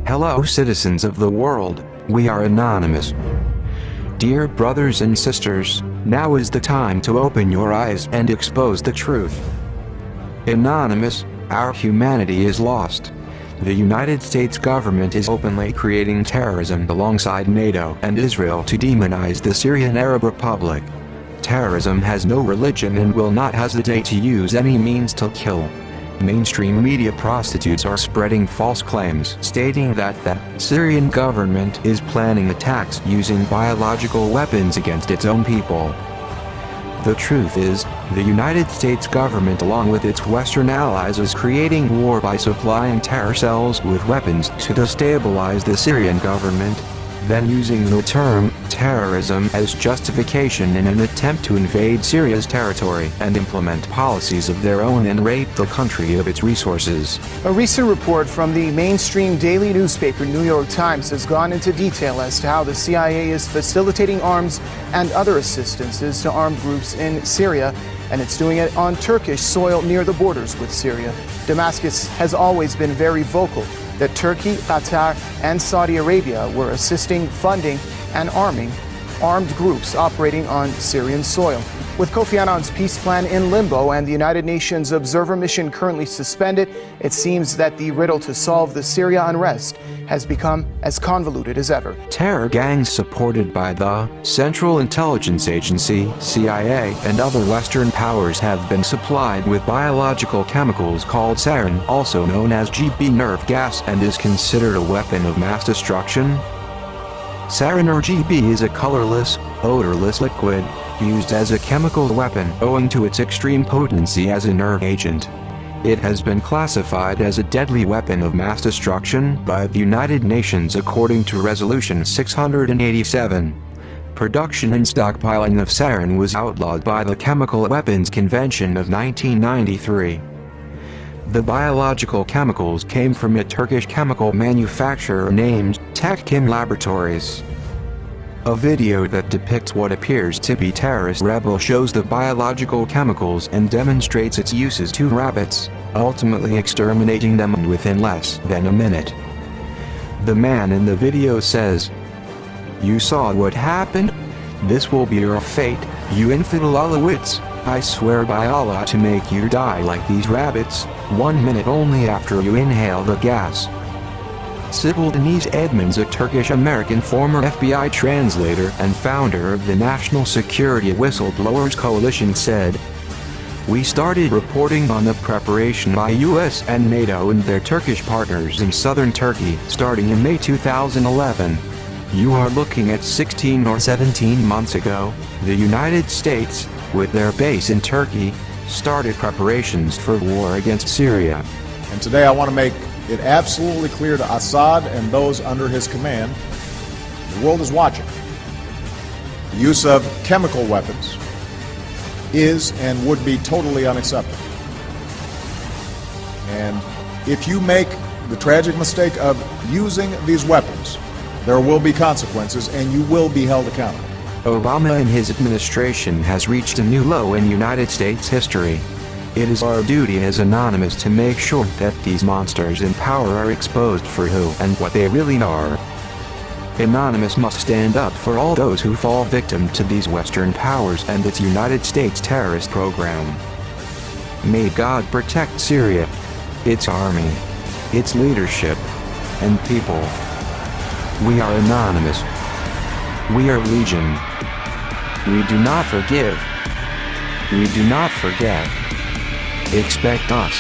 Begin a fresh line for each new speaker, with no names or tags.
Hello citizens of the world, we are anonymous. Dear brothers and sisters, now is the time to open your eyes and expose the truth. Anonymous, our humanity is lost. The United States government is openly creating terrorism alongside NATO and Israel to demonize the Syrian Arab Republic. Terrorism has no religion and will not hesitate to use any means to kill. Mainstream media prostitutes are spreading false claims stating that the Syrian government is planning attacks using biological weapons against its own people. The truth is, the United States government along with its Western allies is creating war by supplying terror cells with weapons to destabilize the Syrian government, then using the term terrorism as justification in an attempt to invade Syria's territory and implement policies of their own and rape the country of its resources.
A recent report from the mainstream daily newspaper New York Times has gone into detail as to how the CIA is facilitating arms and other assistances to armed groups in Syria, and it's doing it on Turkish soil near the borders with Syria. Damascus has always been very vocal that Turkey, Qatar, and Saudi Arabia were assisting, funding, and arming armed groups operating on Syrian soil. With Kofi Annan's peace plan in limbo and the United Nations observer mission currently suspended, it seems that the riddle to solve the Syria unrest has become as convoluted as ever.
Terror gangs supported by the Central Intelligence Agency, CIA, and other Western powers have been supplied with biological chemicals called sarin, also known as GB nerve gas, and is considered a weapon of mass destruction. Sarin or GB is a colorless, odorless liquid used as a chemical weapon owing to its extreme potency as a nerve agent. It has been classified as a deadly weapon of mass destruction by the United Nations according to Resolution 687. Production and stockpiling of sarin was outlawed by the Chemical Weapons Convention of 1993. The biological chemicals came from a Turkish chemical manufacturer named Tekkim Laboratories. A video that depicts what appears to be terrorist rebel shows the biological chemicals and demonstrates its uses to rabbits, ultimately exterminating them within less than a minute. The man in the video says, "You saw what happened? This will be your fate, you infidel Alawites. I swear by Allah to make you die like these rabbits, 1 minute only after you inhale the gas." Sybil Denise Edmonds, a Turkish-American former FBI translator and founder of the National Security Whistleblowers Coalition, said, "We started reporting on the preparation by US and NATO and their Turkish partners in southern Turkey starting in May 2011. You are looking at 16 or 17 months ago, the United States, with their base in Turkey, started preparations for war against Syria."
And today I want to make it absolutely clear to Assad and those under his command, the world is watching. The use of chemical weapons is and would be totally unacceptable. And if you make the tragic mistake of using these weapons, there will be consequences and you will be held accountable.
Obama and his administration has reached a new low in United States history. It is our duty as Anonymous to make sure that these monsters in power are exposed for who and what they really are. Anonymous must stand up for all those who fall victim to these Western powers and its United States terrorist program. May God protect Syria, its army, its leadership, and people. We are Anonymous. We are Legion. We do not forgive. We do not forget. Expect us.